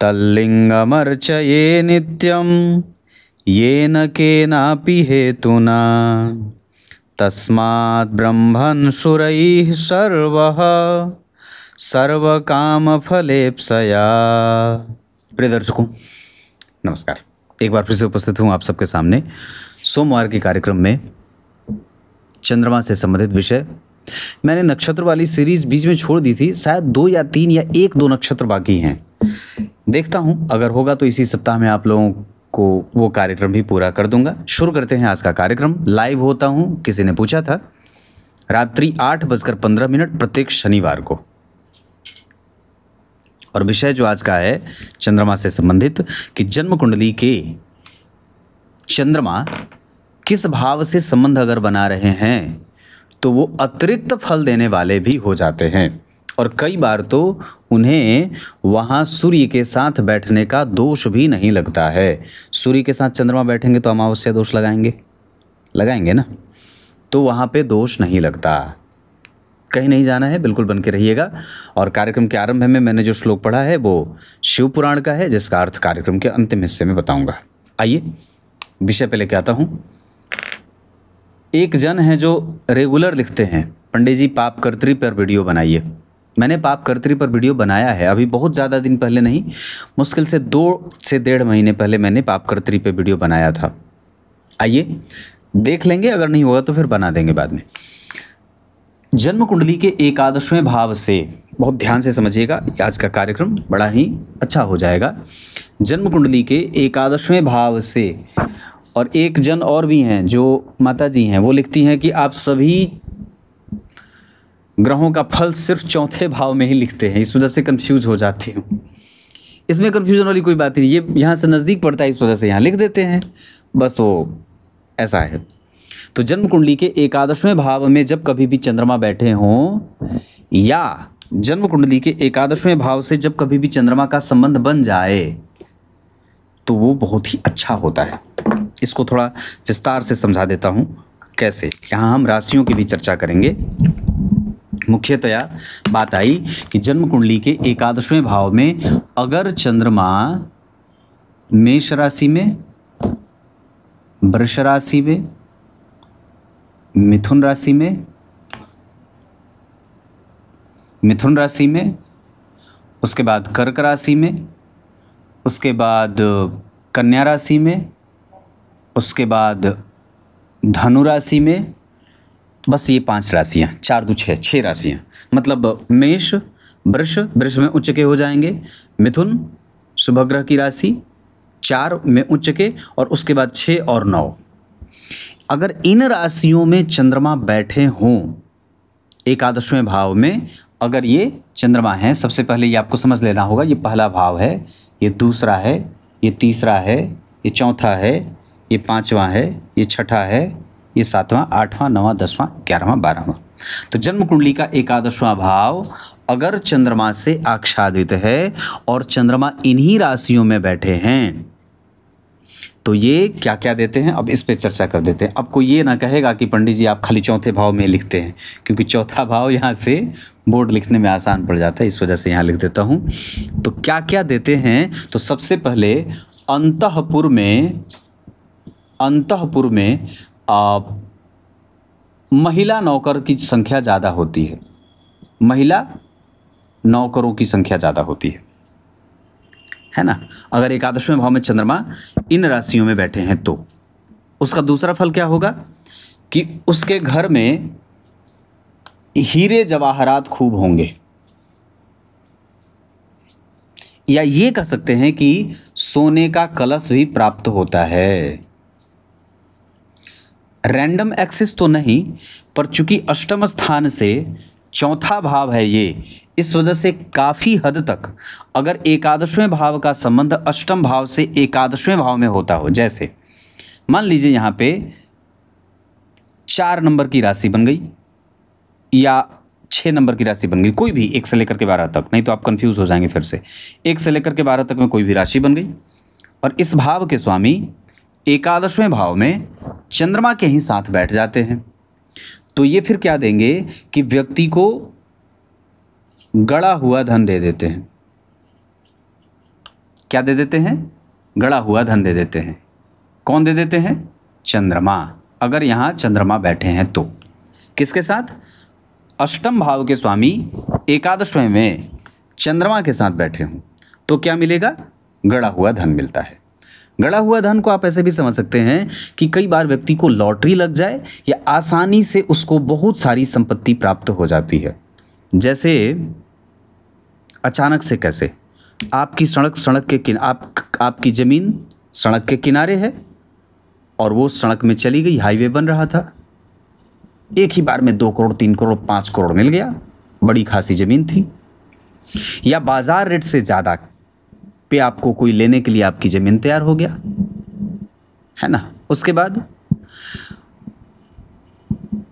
तल्लिंगमर्चये नित्यं येन केनापि हेतुना तस्मात् ब्रह्मन् सुरैः सर्वः सर्वकामफलेप्सया। प्रिय दर्शकों नमस्कार, एक बार फिर से उपस्थित हूँ आप सबके सामने सोमवार के कार्यक्रम में चंद्रमा से संबंधित विषय। मैंने नक्षत्र वाली सीरीज बीच में छोड़ दी थी, शायद 2 या 3 या 1-2 नक्षत्र बाकी हैं। देखता हूँ, अगर होगा तो इसी सप्ताह में आप लोगों को वो कार्यक्रम भी पूरा कर दूंगा। शुरू करते हैं आज का कार्यक्रम। लाइव होता हूँ, किसी ने पूछा था, रात्रि 8:15 प्रत्येक शनिवार को। और विषय जो आज का है चंद्रमा से संबंधित कि जन्म कुंडली के चंद्रमा किस भाव से संबंध अगर बना रहे हैं तो वो अतिरिक्त फल देने वाले भी हो जाते हैं। और कई बार तो उन्हें वहाँ सूर्य के साथ बैठने का दोष भी नहीं लगता है। सूर्य के साथ चंद्रमा बैठेंगे तो अमावस्या दोष लगाएंगे ना, तो वहाँ पे दोष नहीं लगता। कहीं नहीं जाना है, बिल्कुल बन के रहिएगा। और कार्यक्रम के आरंभ में मैंने जो श्लोक पढ़ा है वो शिव पुराण का है, जिसका अर्थ कार्यक्रम के अंतिम हिस्से में बताऊंगा। आइए विषय पे लेके आता हूँ। एक जन है जो रेगुलर लिखते हैं, पंडित जी पापकर्त्री पर वीडियो बनाइए। मैंने पापकर्त्री पर वीडियो बनाया है, अभी बहुत ज़्यादा दिन पहले नहीं, मुश्किल से 2 से 1.5 महीने पहले मैंने पापकर्त्री पे वीडियो बनाया था। आइए देख लेंगे, अगर नहीं होगा तो फिर बना देंगे बाद में। जन्म कुंडली के 11वें भाव से, बहुत ध्यान से समझिएगा, आज का कार्यक्रम बड़ा ही अच्छा हो जाएगा। जन्म कुंडली के 11वें भाव से, और एक जन और भी हैं जो माता जी हैं, वो लिखती हैं कि आप सभी ग्रहों का फल सिर्फ 4थे भाव में ही लिखते हैं, इस वजह से कंफ्यूज हो जाती हूँ। इसमें कंफ्यूजन वाली कोई बात नहीं, ये यहाँ से नज़दीक पड़ता है, इस वजह से यहाँ लिख देते हैं, बस वो ऐसा है। तो जन्म कुंडली के 11वें भाव में जब कभी भी चंद्रमा बैठे हों, या जन्म कुंडली के 11वें भाव से जब कभी भी चंद्रमा का संबंध बन जाए तो वो बहुत ही अच्छा होता है। इसको थोड़ा विस्तार से समझा देता हूँ कैसे। यहाँ हम राशियों की भी चर्चा करेंगे। मुख्यतया बात आई कि जन्म कुंडली के 11वें भाव में अगर चंद्रमा मेष राशि में, वृष राशि में, मिथुन राशि में, उसके बाद कर्क राशि में, उसके बाद कन्या राशि में, उसके बाद धनु राशि में, बस ये 5 राशियाँ, 4 2 6 राशियाँ। मतलब मेष, वृष में उच्च के हो जाएंगे, मिथुन शुभ ग्रह की राशि 4 में उच्च के, और उसके बाद 6 और 9। अगर इन राशियों में चंद्रमा बैठे हों 11वें भाव में, अगर ये चंद्रमा हैं, सबसे पहले ये आपको समझ लेना होगा, ये पहला भाव है, ये दूसरा है, ये तीसरा है, ये चौथा है, ये 5वां है, ये 6ठा है, ये 7वां, 8वां, 9वां, 10वां, 11वां, 12वां। तो जन्म कुंडली का 11वां भाव अगर चंद्रमा से आच्छादित है और चंद्रमा इन्हीं राशियों में बैठे हैं तो ये क्या क्या देते हैं, अब इस पे चर्चा कर देते हैं। अब कोई ये ना कहेगा कि पंडित जी आप खाली 4थे भाव में लिखते हैं, क्योंकि 4था भाव यहाँ से बोर्ड लिखने में आसान पड़ जाता है, इस वजह से यहाँ लिख देता हूँ। तो क्या क्या देते हैं, तो सबसे पहले अंतःपुर में महिला नौकर की संख्या ज़्यादा होती है, महिला नौकरों की संख्या ज़्यादा होती है ना। अगर 11वें भाव में चंद्रमा इन राशियों में बैठे हैं तो उसका दूसरा फल क्या होगा कि उसके घर में हीरे जवाहरात खूब होंगे, या ये कह सकते हैं कि सोने का कलश भी प्राप्त होता है। रैंडम एक्सिस तो नहीं, पर चूंकि अष्टम स्थान से 4था भाव है ये, इस वजह से काफ़ी हद तक अगर 11वें भाव का संबंध अष्टम भाव से 11वें भाव में होता हो, जैसे मान लीजिए यहाँ पे 4 नंबर की राशि बन गई या 6 नंबर की राशि बन गई, कोई भी 1 से लेकर के 12 तक, नहीं तो आप कंफ्यूज हो जाएंगे फिर से। 1 से लेकर के 12 तक में कोई भी राशि बन गई और इस भाव के स्वामी 11वें भाव में चंद्रमा के ही साथ बैठ जाते हैं, तो ये फिर क्या देंगे कि व्यक्ति को गड़ा हुआ धन दे देते हैं। क्या दे देते हैं? गड़ा हुआ धन दे देते हैं। कौन दे देते हैं? चंद्रमा। अगर यहाँ चंद्रमा बैठे हैं तो किसके साथ? अष्टम भाव के स्वामी एकादशवें में चंद्रमा के साथ बैठे हों तो क्या मिलेगा? गड़ा हुआ धन मिलता है। गड़ा हुआ धन को आप ऐसे भी समझ सकते हैं कि कई बार व्यक्ति को लॉटरी लग जाए या आसानी से उसको बहुत सारी संपत्ति प्राप्त हो जाती है। जैसे अचानक से कैसे? आपकी आपकी ज़मीन सड़क के किनारे है और वो सड़क में चली गई, हाईवे बन रहा था, एक ही बार में 2 करोड़ 3 करोड़ 5 करोड़ मिल गया, बड़ी खासी ज़मीन थी। या बाजार रेट से ज़्यादा पे आपको कोई लेने के लिए आपकी ज़मीन तैयार हो गया, है ना। उसके बाद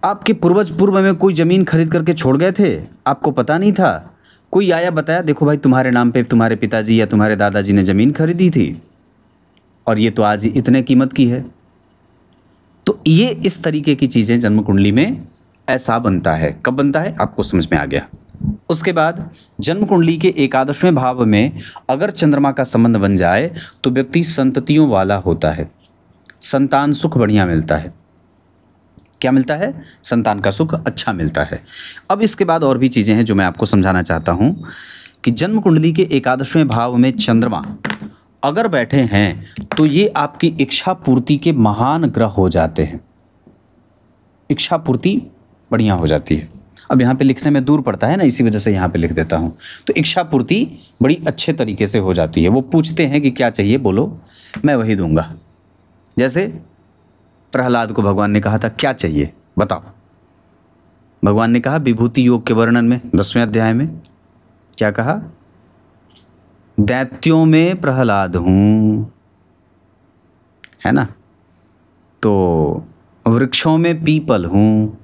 आपके पूर्वज पूर्व में कोई ज़मीन खरीद करके छोड़ गए थे, आपको पता नहीं था, कोई आया बताया देखो भाई तुम्हारे नाम पे तुम्हारे पिताजी या तुम्हारे दादाजी ने ज़मीन खरीदी थी और ये तो आज इतने कीमत की है। तो ये इस तरीके की चीज़ें जन्म कुंडली में ऐसा बनता है। कब बनता है? आपको समझ में आ गया। उसके बाद जन्म कुंडली के एकादशवें भाव में अगर चंद्रमा का संबंध बन जाए तो व्यक्ति संततियों वाला होता है, संतान सुख बढ़िया मिलता है। क्या मिलता है? संतान का सुख अच्छा मिलता है। अब इसके बाद और भी चीज़ें हैं जो मैं आपको समझाना चाहता हूँ कि जन्म कुंडली के एकादशवें भाव में चंद्रमा अगर बैठे हैं तो ये आपकी इच्छा पूर्ति के महान ग्रह हो जाते हैं। इच्छा पूर्ति बढ़िया हो जाती है। अब यहाँ पे लिखने में दूर पड़ता है ना, इसी वजह से यहाँ पे लिख देता हूँ। तो इच्छा पूर्ति बड़ी अच्छे तरीके से हो जाती है। वो पूछते हैं कि क्या चाहिए, बोलो मैं वही दूंगा। जैसे प्रहलाद को भगवान ने कहा था क्या चाहिए बताओ। भगवान ने कहा विभूति योग के वर्णन में 10वें अध्याय में क्या कहा? दैत्यों में प्रहलाद हूँ, है ना। तो वृक्षों में पीपल हूँ,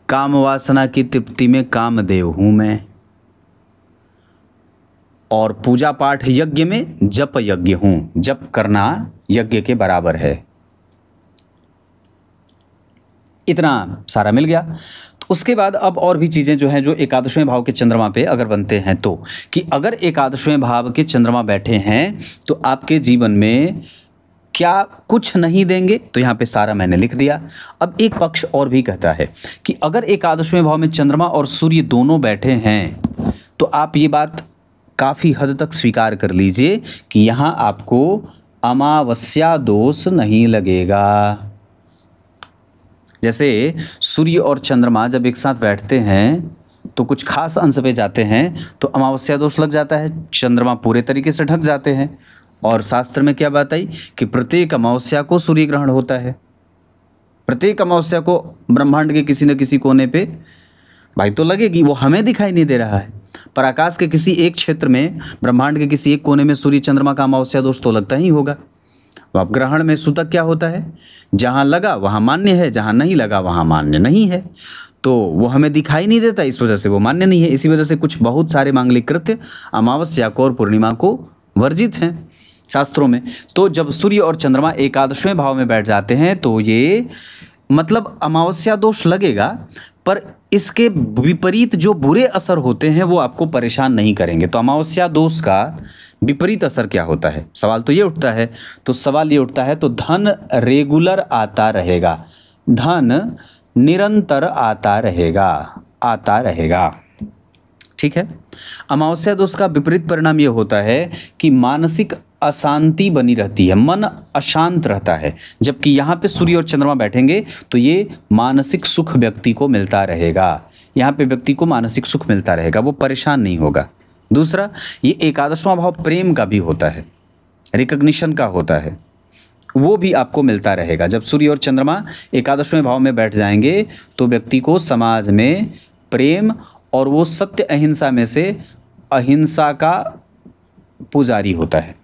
काम वासना की तृप्ति में कामदेव हूँ मैं, और पूजा पाठ यज्ञ में जप यज्ञ हूँ। जप करना यज्ञ के बराबर है। इतना सारा मिल गया। तो उसके बाद अब और भी चीज़ें जो हैं जो एकादशवें भाव के चंद्रमा पे अगर बनते हैं तो कि अगर एकादशवें भाव के चंद्रमा बैठे हैं तो आपके जीवन में क्या कुछ नहीं देंगे, तो यहाँ पे सारा मैंने लिख दिया। अब एक पक्ष और भी कहता है कि अगर एकादशवें भाव में चंद्रमा और सूर्य दोनों बैठे हैं तो आप ये बात काफ़ी हद तक स्वीकार कर लीजिए कि यहाँ आपको अमावस्या दोष नहीं लगेगा। जैसे सूर्य और चंद्रमा जब एक साथ बैठते हैं तो कुछ खास अंश पे जाते हैं तो अमावस्या दोष लग जाता है, चंद्रमा पूरे तरीके से ढक जाते हैं। और शास्त्र में क्या बात आई कि प्रत्येक अमावस्या को सूर्य ग्रहण होता है। प्रत्येक अमावस्या को ब्रह्मांड के किसी न किसी कोने पे भाई तो लगेगी, वो हमें दिखाई नहीं दे रहा है, पर आकाश के किसी एक क्षेत्र में, ब्रह्मांड के किसी एक कोने में सूर्य चंद्रमा का अमावस्या दोष तो लगता ही होगा। अब ग्रहण में सूतक क्या होता है? जहाँ लगा वहाँ मान्य है, जहाँ नहीं लगा वहाँ मान्य नहीं है। तो वो हमें दिखाई नहीं देता, इस वजह से वो मान्य नहीं है। इसी वजह से कुछ बहुत सारे मांगलिक कृत्य अमावस्या को और पूर्णिमा को वर्जित हैं शास्त्रों में। तो जब सूर्य और चंद्रमा एकादशवें भाव में बैठ जाते हैं तो ये मतलब अमावस्या दोष लगेगा, पर इसके विपरीत जो बुरे असर होते हैं वो आपको परेशान नहीं करेंगे। तो अमावस्या दोष का विपरीत असर क्या होता है? सवाल तो ये उठता है। तो सवाल ये उठता है तो धन रेगुलर आता रहेगा, धन निरंतर आता रहेगा। ठीक है। अमावस्या दोष का विपरीत परिणाम ये होता है कि मानसिक अशांति बनी रहती है, मन अशांत रहता है। जबकि यहाँ पे सूर्य और चंद्रमा बैठेंगे तो ये मानसिक सुख व्यक्ति को मिलता रहेगा। यहाँ पे व्यक्ति को मानसिक सुख मिलता रहेगा, वो परेशान नहीं होगा। दूसरा, ये एकादशवां भाव प्रेम का भी होता है, रिकग्निशन का होता है, वो भी आपको मिलता रहेगा। जब सूर्य और चंद्रमा एकादशवें भाव में बैठ जाएंगे तो व्यक्ति को समाज में प्रेम और वो सत्य अहिंसा में से अहिंसा का पुजारी होता है,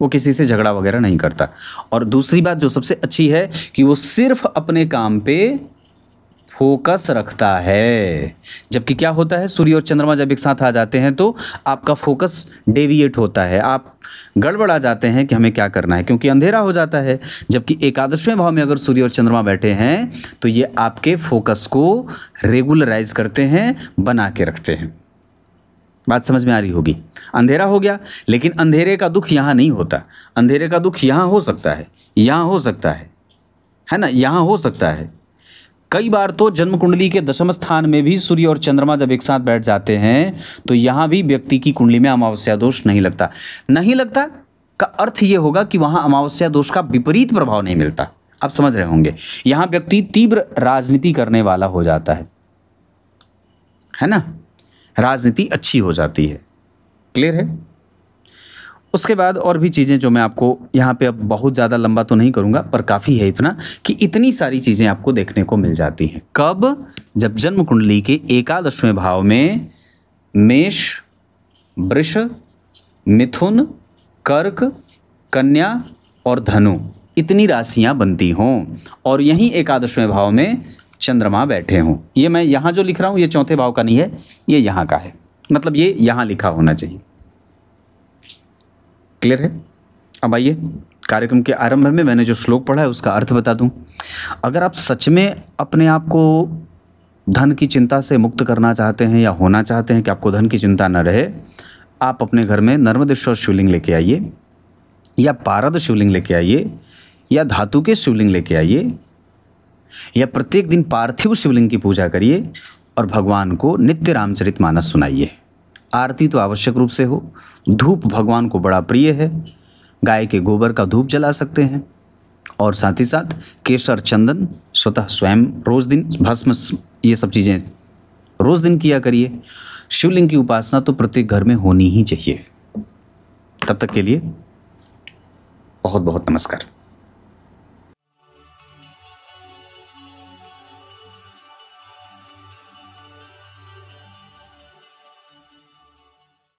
वो किसी से झगड़ा वगैरह नहीं करता। और दूसरी बात जो सबसे अच्छी है कि वो सिर्फ अपने काम पे फोकस रखता है। जबकि क्या होता है, सूर्य और चंद्रमा जब एक साथ आ जाते हैं तो आपका फोकस डेविएट होता है, आप गड़बड़ा जाते हैं कि हमें क्या करना है, क्योंकि अंधेरा हो जाता है। जबकि एकादशवें भाव में अगर सूर्य और चंद्रमा बैठे हैं तो ये आपके फोकस को रेगुलराइज करते हैं, बना के रखते हैं। बात समझ में आ रही होगी। अंधेरा हो गया, लेकिन अंधेरे का दुख यहाँ नहीं होता। अंधेरे का दुख यहाँ हो सकता है, यहाँ हो सकता है ना, यहाँ हो सकता है। कई बार तो जन्म कुंडली के दशम स्थान में भी सूर्य और चंद्रमा जब एक साथ बैठ जाते हैं तो यहाँ भी व्यक्ति की कुंडली में अमावस्या दोष नहीं लगता। नहीं लगता का अर्थ ये होगा कि वहाँ अमावस्या दोष का विपरीत प्रभाव नहीं मिलता। आप समझ रहे होंगे। यहाँ व्यक्ति तीव्र राजनीति करने वाला हो जाता है ना, राजनीति अच्छी हो जाती है। क्लियर है। उसके बाद और भी चीज़ें जो मैं आपको यहाँ पे अब बहुत ज़्यादा लंबा तो नहीं करूँगा, पर काफ़ी है इतना कि इतनी सारी चीज़ें आपको देखने को मिल जाती हैं। कब? जब जन्म कुंडली के एकादशवें भाव में मेष, वृष, मिथुन, कर्क, कन्या और धनु इतनी राशियाँ बनती हों और यहीं एकादशवें भाव में चंद्रमा बैठे हों। ये मैं यहाँ जो लिख रहा हूँ ये चौथे भाव का नहीं है, ये यहाँ का है, मतलब ये यहाँ लिखा होना चाहिए। क्लियर है। अब आइए कार्यक्रम के आरंभ में मैंने जो श्लोक पढ़ा है उसका अर्थ बता दूं। अगर आप सच में अपने आप को धन की चिंता से मुक्त करना चाहते हैं या होना चाहते हैं कि आपको धन की चिंता न रहे, आप अपने घर में नर्मदेश्वर शिवलिंग लेके आइए या पारद शिवलिंग लेके आइए या धातु के शिवलिंग लेके आइए या प्रत्येक दिन पार्थिव शिवलिंग की पूजा करिए और भगवान को नित्य रामचरितमानस सुनाइए। आरती तो आवश्यक रूप से हो। धूप भगवान को बड़ा प्रिय है, गाय के गोबर का धूप जला सकते हैं और साथ ही साथ केसर चंदन स्वतः स्वयं रोज़ दिन, भस्म, ये सब चीज़ें रोज़ दिन किया करिए। शिवलिंग की उपासना तो प्रत्येक घर में होनी ही चाहिए। तब तक के लिए बहुत बहुत नमस्कार।